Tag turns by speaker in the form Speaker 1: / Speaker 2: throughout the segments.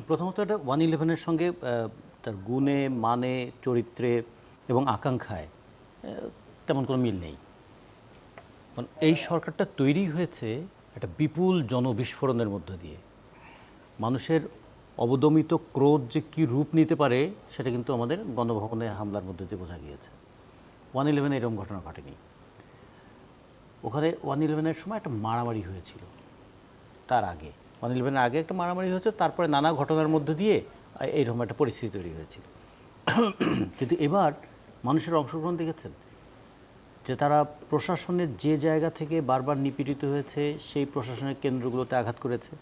Speaker 1: প্রথমত এটা 111-এর সঙ্গে তার গুণে, মানে, চরিত্রে এবং আকাঙ্ক্ষায় তেমন কোনো মিল নেই। কারণ এই সরকারটা তৈরি হয়েছে একটা বিপুল জনবিস্ফোরণের মধ্য দিয়ে। মানুষের অবদমিত ক্রোধ যে কী রূপ নিতে পারে সেটা কিন্তু আমাদের গণভবনে হামলার মধ্যে দিয়ে বোঝা গিয়েছে। 111-এ এরকম ঘটনা ঘটেনি। ওখানে 111-এর সময় একটা মারামারি হয়েছিল, তার আগে 111-এর আগে একটা মারামারি হয়েছে, তারপরে নানা ঘটনার মধ্য দিয়ে এইরকম একটা পরিস্থিতি তৈরি হয়েছিল। কিন্তু এবার মানুষের অংশগ্রহণ দেখেছেন যে তারা প্রশাসনের যে জায়গা থেকে বারবার নিপীড়িত হয়েছে সেই প্রশাসনের কেন্দ্রগুলোতে আঘাত করেছে।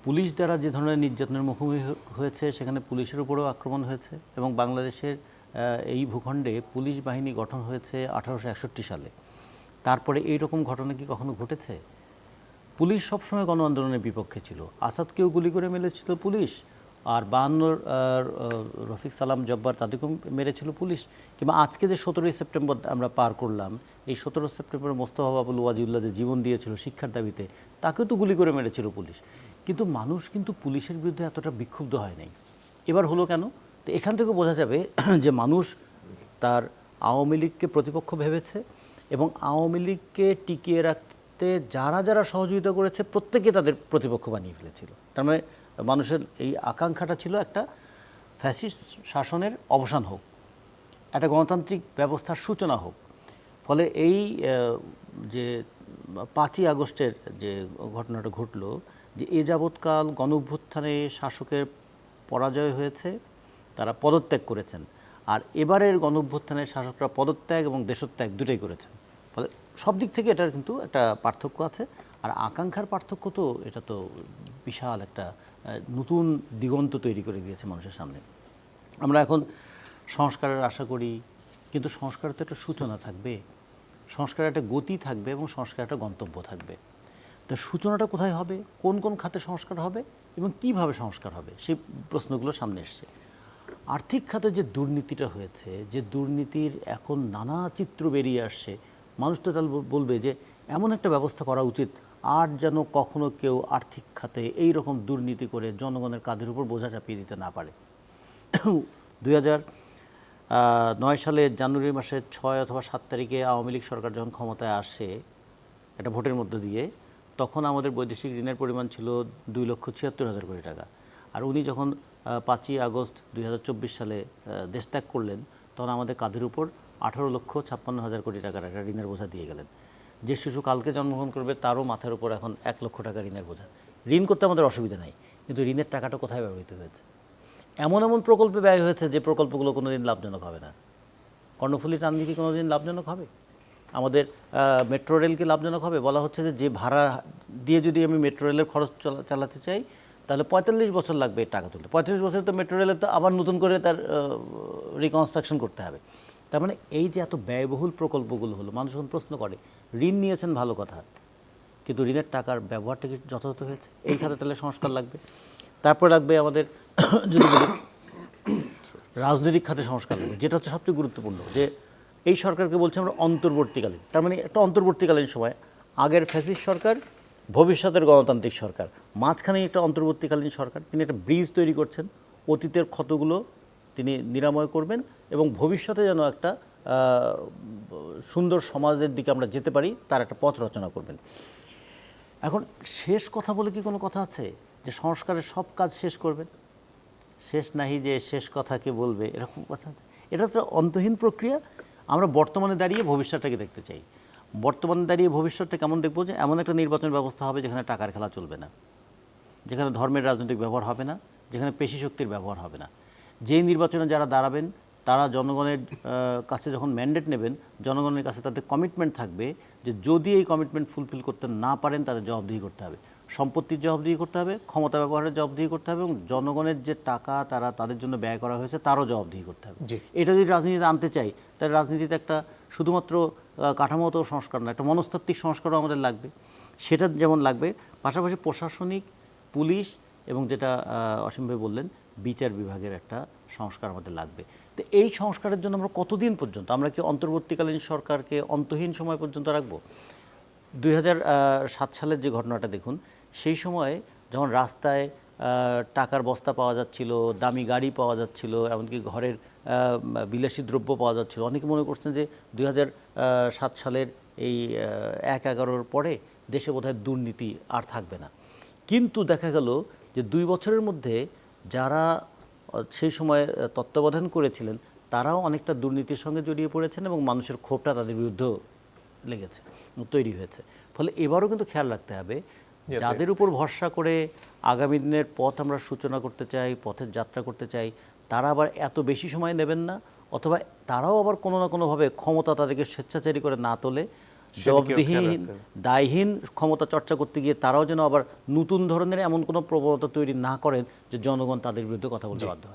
Speaker 1: পুলিশ দ্বারা যে ধরনের নির্যাতনের মুখোমুখি হয়েছে সেখানে পুলিশের উপরেও আক্রমণ হয়েছে। এবং বাংলাদেশের এই ভূখণ্ডে পুলিশ বাহিনী গঠন হয়েছে 1861 সালে। তারপরে এই রকম ঘটনা কি কখনো ঘটেছে? পুলিশ সবসময় গণ আন্দোলনের বিপক্ষে ছিল। আসাদকেও গুলি করে মেরেছিল পুলিশ, আর 52-র রফিক সালাম জব্বার তাদেরকেও মেরেছিল পুলিশ। কিংবা আজকে যে 17ই সেপ্টেম্বর আমরা পার করলাম, এই 17 সেপ্টেম্বর মোস্তফা বাবুল ওয়াজিউল্লাহ যে জীবন দিয়েছিল শিক্ষার দাবিতে, তাকেও তো গুলি করে মেরেছিল পুলিশ। কিন্তু মানুষ কিন্তু পুলিশের বিরুদ্ধে এতটা বিক্ষুব্ধ হয় নাই। এবার হলো কেন? তো এখান থেকে বোঝা যাবে যে মানুষ তার আওয়ামী লীগকে প্রতিপক্ষ ভেবেছে এবং আওয়ামী লীগকে টিকিয়ে রাখতে যারা যারা সহযোগিতা করেছে প্রত্যেকে তাদের প্রতিপক্ষ বানিয়ে ফেলেছিল। তার মানে মানুষের এই আকাঙ্ক্ষাটা ছিল একটা ফ্যাসিস্ট শাসনের অবসান হোক, একটা গণতান্ত্রিক ব্যবস্থার সূচনা হোক। ফলে এই যে 5ই আগস্টের যে ঘটনাটা ঘটলো, যে এ যাবৎকাল গণ অভ্যুত্থানে শাসকের পরাজয় হয়েছে, তারা পদত্যাগ করেছেন, আর এবারের গণ অভ্যুত্থানে শাসকরা পদত্যাগ এবং দেশত্যাগ দুটোই করেছেন। ফলে সব দিক থেকে এটার কিন্তু একটা পার্থক্য আছে। আর আকাঙ্ক্ষার পার্থক্য তো এটা তো বিশাল একটা নতুন দিগন্ত তৈরি করে দিয়েছে মানুষের সামনে। আমরা এখন সংস্কারের আশা করি, কিন্তু সংস্কারের তো একটা সূচনা থাকবে, সংস্কারের একটা গতি থাকবে এবং সংস্কারের একটা গন্তব্য থাকবে। তো সূচনাটা কোথায় হবে, কোন কোন খাতে সংস্কার হবে এবং কিভাবে সংস্কার হবে, সেই প্রশ্নগুলো সামনে এসছে। আর্থিক খাতে যে দুর্নীতিটা হয়েছে, যে দুর্নীতির এখন নানা চিত্র বেরিয়ে আসছে, মানুষ তো তাহলে বলবে যে এমন একটা ব্যবস্থা করা উচিত আর যেন কখনো কেউ আর্থিক খাতে এই রকম দুর্নীতি করে জনগণের কাঁধের উপর বোঝা চাপিয়ে দিতে না পারে। 2009 সালের জানুয়ারি মাসের 6 অথবা 7 তারিখে আওয়ামী লীগ সরকার যখন ক্ষমতায় আসে একটা ভোটের মধ্য দিয়ে, তখন আমাদের বৈদেশিক ঋণের পরিমাণ ছিল 2,76,000 কোটি টাকা। আর উনি যখন 5ই আগস্ট 2024 সালে দেশ ত্যাগ করলেন, তখন আমাদের কাঁধের উপর 18,56,000 কোটি টাকার একটা ঋণের বোঝা দিয়ে গেলেন। যে শিশু কালকে জন্মগ্রহণ করবে তারও মাথার উপর এখন 1 লক্ষ টাকা ঋণের বোঝা। ঋণ করতে আমাদের অসুবিধা নাই, কিন্তু ঋণের টাকাটা কোথায় ব্যবহৃত হয়েছে? এমন এমন প্রকল্পে ব্যয় হয়েছে যে প্রকল্পগুলো কোনো দিন লাভজনক হবে না। কর্ণফুলী টানদি কি কোনো দিন লাভজনক হবে? আমাদের মেট্রো রেল কি লাভজনক হবে? বলা হচ্ছে যে ভাড়া দিয়ে যদি আমি মেট্রো রেলের খরচ চালাতে চাই তাহলে 45 বছর লাগবে এই টাকা তুলতে। 35 বছরে তো মেট্রো রেলের তো আবার নতুন করে তার রিকনস্ট্রাকশন করতে হবে। তার মানে এই যে এত ব্যয়বহুল প্রকল্পগুলো হলো, মানুষ এখন প্রশ্ন করে ঋণ নিয়েছেন ভালো কথা, কিন্তু ঋণের টাকার ব্যবহারটা কি যথাযথ হয়েছে? এই খাতে তাহলে সংস্কার লাগবে। তারপরে লাগবে আমাদের যদি বলি রাজনৈতিক খাতে সংস্কার লাগবে, যেটা হচ্ছে সবচেয়ে গুরুত্বপূর্ণ। যে এই সরকারকে বলছে আমরা অন্তর্বর্তীকালীন, তার মানে একটা অন্তর্বর্তীকালীন সময়, আগের ফ্যাসিস্ট সরকার, ভবিষ্যতের গণতান্ত্রিক সরকার, মাঝখানে একটা অন্তর্বর্তীকালীন সরকার। তিনি একটা ব্রিজ তৈরি করছেন, অতীতের ক্ষতগুলো তিনি নিরাময় করবেন এবং ভবিষ্যতে যেন একটা সুন্দর সমাজের দিকে আমরা যেতে পারি তার একটা পথ রচনা করবেন। এখন শেষ কথা বলে কি কোনো কথা আছে যে সংস্কারের সব কাজ শেষ করবেন? শেষ নাহি যে শেষ কথাকে বলবে, এরকম কথা আছে? এটা তো অন্তহীন প্রক্রিয়া। আমরা বর্তমানে দাঁড়িয়ে ভবিষ্যৎটাকে দেখতে চাই। বর্তমানে দাঁড়িয়ে ভবিষ্যৎটা কেমন দেখবো? যে এমন একটা নির্বাচন ব্যবস্থা হবে যেখানে টাকার খেলা চলবে না, যেখানে ধর্মের রাজনৈতিক ব্যবহার হবে না, যেখানে পেশি শক্তির ব্যবহার হবে না। যেই নির্বাচনে যারা দাঁড়াবেন তারা জনগণের কাছে যখন ম্যান্ডেট নেবেন, জনগণের কাছে তাদের কমিটমেন্ট থাকবে যে যদি এই কমিটমেন্ট ফুলফিল করতে না পারেন তাদের জবাবদিহি করতে হবে, সম্পত্তির জবাবদিহি করতে হবে, ক্ষমতা ব্যবহারের জবাবদিহি করতে হবে এবং জনগণের যে টাকা তারা তাদের জন্য ব্যয় করা হয়েছে তারও জবাবদিহি করতে হবে। এটা যদি রাজনীতিতে আনতে চাই তাহলে রাজনীতিতে একটা শুধুমাত্র কাঠামোগত সংস্কার না, একটা মনস্তাত্ত্বিক সংস্কারও আমাদের লাগবে। সেটা যেমন লাগবে, পাশাপাশি প্রশাসনিক, পুলিশ এবং যেটা অসীম ভাই বললেন বিচার বিভাগের একটা সংস্কার আমাদের লাগবে। তো এই সংস্কারের জন্য আমরা কতদিন পর্যন্ত, আমরা কি অন্তর্বর্তীকালীন সরকারকে অন্তহীন সময় পর্যন্ত রাখবো? 2007 সালের যে ঘটনাটা দেখুন, সেই সময়ে যখন রাস্তায় টাকার বস্তা পাওয়া যাচ্ছিল, দামি গাড়ি পাওয়া যাচ্ছিল, এমনকি ঘরের বিলাসী দ্রব্য পাওয়া যাচ্ছিল। অনেকে মনে করছেন যে 2007 সালের এই 1/11-র পরে দেশে বোধহয় দুর্নীতি আর থাকবে না। কিন্তু দেখা গেল যে 2 বছরের মধ্যে যারা সেই সময় তত্ত্বাবধান করেছিলেন তারাও অনেকটা দুর্নীতির সঙ্গে জড়িয়ে পড়েছেন এবং মানুষের ক্ষোভটা তাদের বিরুদ্ধেও লেগেছে, তৈরি হয়েছে। ফলে এবারও কিন্তু খেয়াল রাখতে হবে, যাদের উপর ভরসা করে আগামী দিনের পথ আমরা সূচনা করতে চাই, পথের যাত্রা করতে চাই, তারা আবার এত বেশি সময় নেবেন না, অথবা তারাও আবার কোনো না কোনোভাবে ক্ষমতা তাদেরকে স্বেচ্ছাচারী করে না তোলে, জবাবদিহিহীন দায়হীন ক্ষমতা চর্চা করতে গিয়ে তারাও যেন আবার নতুন ধরনের এমন কোনো প্রবণতা তৈরি না করেন যে জনগণ তাদের বিরুদ্ধে কথা বলতে বাধ্য হয়।